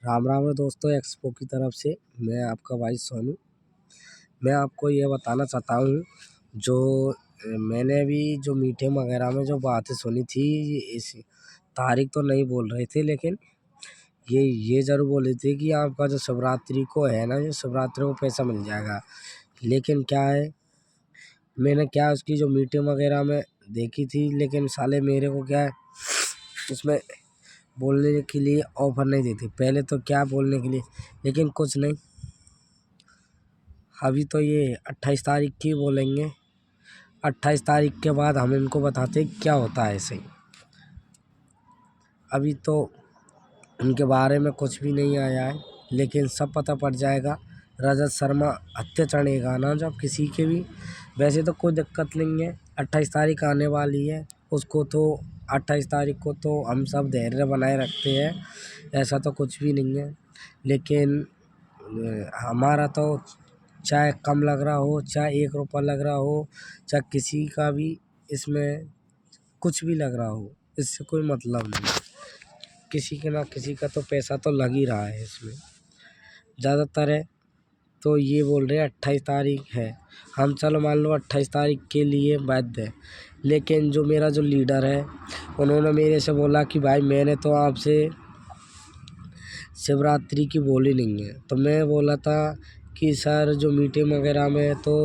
राम राम है दोस्तों। एक्सपो की तरफ से मैं आपका भाई सोनू। मैं आपको ये बताना चाहता हूँ जो मैंने अभी जो मीटिंग वगैरह में जो बातें सुनी थी, इस तारीख तो नहीं बोल रहे थे, लेकिन ये ज़रूर बोले थे कि आपका जो शिवरात्रि को है ना, ये शिवरात्रि को पैसा मिल जाएगा। लेकिन क्या है, मैंने क्या उसकी जो मीटिंग वगैरह में देखी थी, लेकिन साले मेरे को क्या है उसमें बोलने के लिए ऑफर नहीं देते। पहले तो क्या बोलने के लिए, लेकिन कुछ नहीं। अभी तो ये 28 तारीख की बोलेंगे। 28 तारीख के बाद हम इनको बताते क्या होता है। ऐसे ही अभी तो उनके बारे में कुछ भी नहीं आया है, लेकिन सब पता पड़ जाएगा। रजत शर्मा हत्या चढ़ेगा ना जब किसी के भी। वैसे तो कोई दिक्कत नहीं है, 28 तारीख आने वाली है। उसको तो 28 तारीख को तो हम सब धैर्य बनाए रखते हैं, ऐसा तो कुछ भी नहीं है। लेकिन हमारा तो चाहे कम लग रहा हो, चाहे 1 रुपया लग रहा हो, चाहे किसी का भी इसमें कुछ भी लग रहा हो, इससे कोई मतलब नहीं। किसी के ना किसी का तो पैसा तो लग ही रहा है इसमें। ज़्यादातर है तो ये बोल रहे हैं 28 तारीख है। हम चलो मान लो 28 तारीख के लिए बाध्य है, लेकिन जो मेरा जो लीडर है, उन्होंने मेरे से बोला कि भाई मैंने तो आपसे शिवरात्रि की बोली नहीं है। तो मैं बोला था कि सर जो मीटिंग वगैरह में तो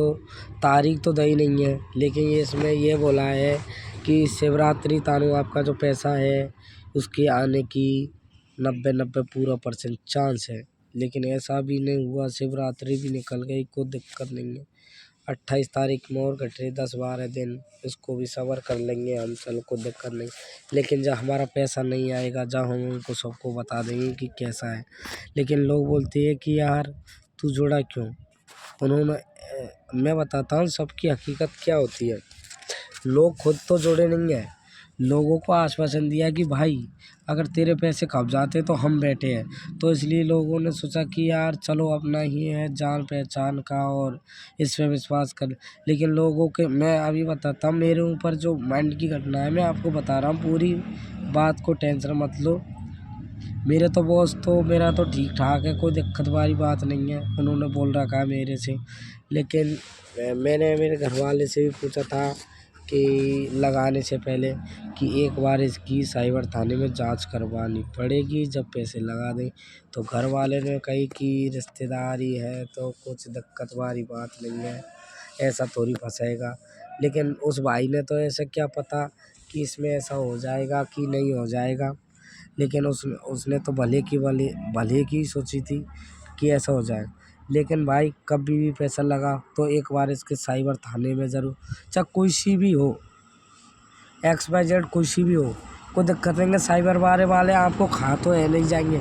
तारीख तो दी नहीं है, लेकिन ये इसमें ये बोला है कि शिवरात्रि तानु आपका जो पैसा है उसके आने की 90 पूरा % चांस है। लेकिन ऐसा भी नहीं हुआ, शिवरात्रि भी निकल गई, कोई दिक्कत नहीं है। 28 तारीख में और घट रही 10-12 दिन, इसको भी सबर कर लेंगे हम, चलो कोई दिक्कत नहीं। लेकिन जब हमारा पैसा नहीं आएगा, जब हम उनको सबको बता देंगे कि कैसा है। लेकिन लोग बोलते हैं कि यार तू जुड़ा क्यों। उन्होंने मैं बताता हूँ सबकी हकीकत क्या होती है। लोग खुद तो जुड़े नहीं हैं, लोगों को आश्वासन दिया कि भाई अगर तेरे पैसे खप जाते तो हम बैठे हैं। तो इसलिए लोगों ने सोचा कि यार चलो अपना ही है जान पहचान का और इस पे विश्वास कर। लेकिन लोगों के मैं अभी बताता हूँ मेरे ऊपर जो माइंड की घटना है, मैं आपको बता रहा हूँ पूरी बात को, टेंशन मत लो। मेरे तो बॉस तो मेरा तो ठीक ठाक है, कोई दिक्कत वाली बात नहीं है, उन्होंने बोल रखा है मेरे से। लेकिन मैंने मेरे घर वाले से भी पूछा था कि लगाने से पहले कि एक बार इसकी साइबर थाने में जांच करवानी पड़ेगी जब पैसे लगा दें। तो घर वाले ने कही कि रिश्तेदारी है तो कुछ दिक्कत वाली बात नहीं है, ऐसा थोड़ी फंसेगा। लेकिन उस भाई ने तो ऐसा क्या पता कि इसमें ऐसा हो जाएगा कि नहीं हो जाएगा। लेकिन उसने तो भले की सोची थी कि ऐसा हो जाए। लेकिन भाई कभी भी पैसा लगा तो एक बार इसके साइबर थाने में ज़रूर, चाहे कोई सी भी हो, XYZ कोई सी भी हो, कोई दिक्कत नहीं है। साइबर वाले आपको खा तो है नहीं जाएंगे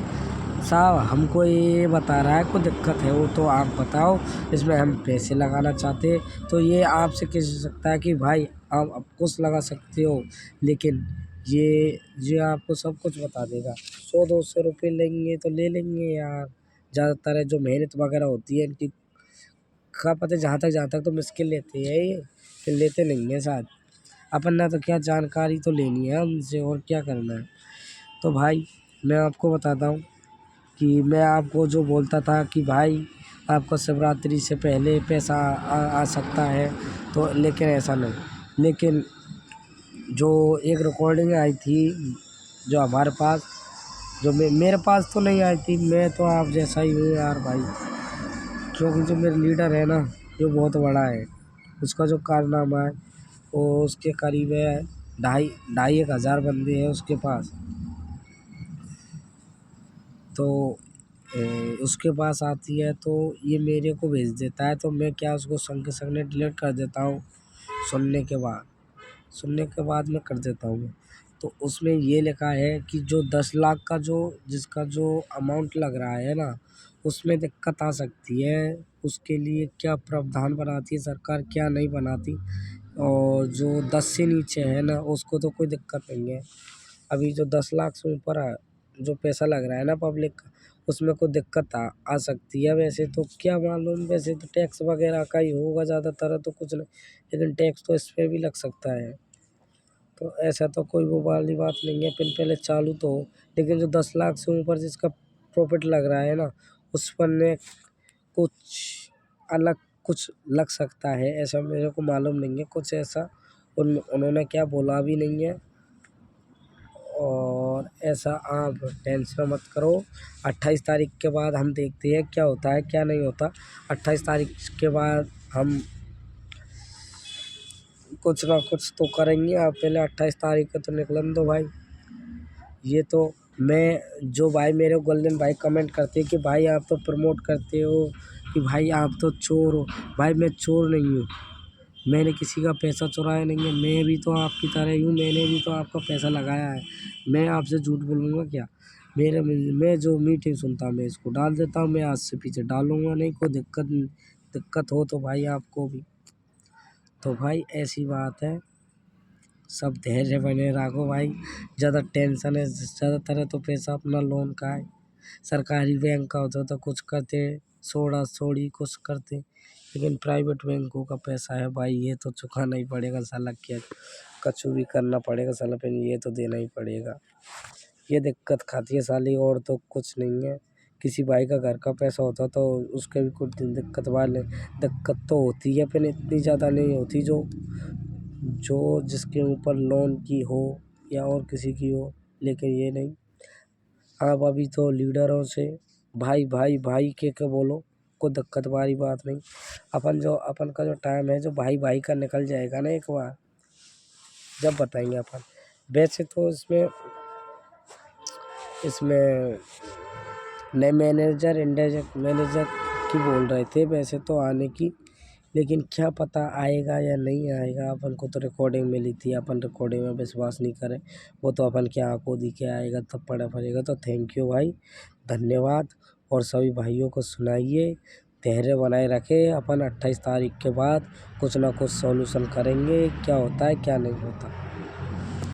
साहब, हमको ये बता रहा है कोई दिक्कत है वो तो आप बताओ, इसमें हम पैसे लगाना चाहते हैं। तो ये आपसे कह सकता है कि भाई आप कुछ लगा सकते हो, लेकिन ये आपको सब कुछ बता देगा। 100-200 रुपये लेंगे तो ले लेंगे यार। ज़्यादातर है जो मेहनत वगैरह होती है इनकी, क्या पता जहाँ तक तो मुश्किल लेते हैं ये, फिर लेते नहीं हैं शायद। अपन ने तो क्या जानकारी तो लेनी है उनसे, और क्या करना है। तो भाई मैं आपको बताता हूँ कि मैं आपको जो बोलता था कि भाई आपको शिवरात्रि से पहले पैसा आ सकता है, तो लेकिन ऐसा नहीं। लेकिन जो एक रिकॉर्डिंग आई थी जो हमारे पास, जो मेरे पास तो नहीं आई थी, मैं तो आप जैसा ही हूँ यार भाई। क्योंकि जो मेरा लीडर है ना, जो बहुत बड़ा है, उसका जो कारनामा है वो उसके करीब है। ढाई ढाई 1,000 बंदे हैं उसके पास। तो उसके पास आती है तो ये मेरे को भेज देता है, तो मैं क्या उसको संग के संग डिलीट कर देता हूँ। सुनने के बाद मैं कर देता हूँ। तो उसमें ये लिखा है कि जो 10 लाख का जो जिसका जो अमाउंट लग रहा है ना, उसमें दिक्कत आ सकती है। उसके लिए क्या प्रावधान बनाती है सरकार, क्या नहीं बनाती। और जो 10 से नीचे है ना, उसको तो कोई दिक्कत नहीं है। अभी जो 10 लाख से ऊपर जो पैसा लग रहा है ना पब्लिक का, उसमें कोई दिक्कत आ सकती है। वैसे तो क्या मालूम, वैसे तो टैक्स वगैरह का ही होगा ज़्यादातर, तो कुछ नहीं, लेकिन टैक्स तो इस पे भी लग सकता है। तो ऐसा तो कोई वो वाली बात नहीं है, पिन पहले चालू तो हो। लेकिन जो 10 लाख से ऊपर जिसका प्रॉफिट लग रहा है ना, उस पर ने कुछ अलग कुछ लग सकता है, ऐसा मेरे को मालूम नहीं है। कुछ ऐसा उन्होंने क्या बोला भी नहीं है। और ऐसा आप टेंशन मत करो। 28 तारीख के बाद हम देखते हैं क्या होता है क्या नहीं होता। 28 तारीख के बाद हम कुछ ना कुछ तो करेंगे। आप पहले 28 तारीख को तो निकलन दो भाई। ये तो मैं जो भाई मेरे को गोल्डन भाई कमेंट करते हैं कि भाई आप तो प्रमोट करते हो कि भाई आप तो चोर हो। भाई मैं चोर नहीं हूँ, मैंने किसी का पैसा चुराया नहीं है। मैं भी तो आपकी तरह ही हूँ, मैंने भी तो आपका पैसा लगाया है। मैं आपसे झूठ बोलूँगा क्या? मैं जो मीटिंग सुनता मैं इसको डाल देता हूँ। मैं आज से पीछे डालूँगा नहीं। कोई दिक्कत हो तो भाई आपको भी। तो भाई ऐसी बात है, सब धैर्य बने रखो भाई। ज़्यादा टेंशन है, ज़्यादातर है तो पैसा अपना लोन का है। सरकारी बैंक का होता तो कुछ करते, सोड़ा सोड़ी कुछ करते, लेकिन प्राइवेट बैंकों का पैसा है भाई, ये तो चुकाना ही पड़ेगा साला। क्या कुछ भी करना पड़ेगा साला, फिर ये तो देना ही पड़ेगा। ये दिक्कत खाती है साली, और तो कुछ नहीं है। किसी भाई का घर का पैसा होता तो उसके भी कुछ दिक्कत तो होती है, फिर इतनी ज़्यादा नहीं होती जो जिसके ऊपर लोन की हो या और किसी की हो, लेकिन ये नहीं। आप अभी तो लीडरों से भाई भाई भाई के बोलो, कोई दिक्कत वाली बात नहीं। अपन का जो टाइम है जो भाई भाई का निकल जाएगा ना एक बार, जब बताएंगे अपन। वैसे तो इसमें नए मैनेजर की बोल रहे थे वैसे तो आने की, लेकिन क्या पता आएगा या नहीं आएगा। अपन को तो रिकॉर्डिंग मिली थी, अपन रिकॉर्डिंग में विश्वास नहीं करें। वो तो अपन क्या आंखों दिखे आएगा तब पड़ा पड़ेगा। तो थैंक यू भाई, धन्यवाद। और सभी भाइयों को सुनाइए, धैर्य बनाए रखें। अपन 28 तारीख के बाद कुछ ना कुछ सॉल्यूशन करेंगे, क्या होता है क्या नहीं होता।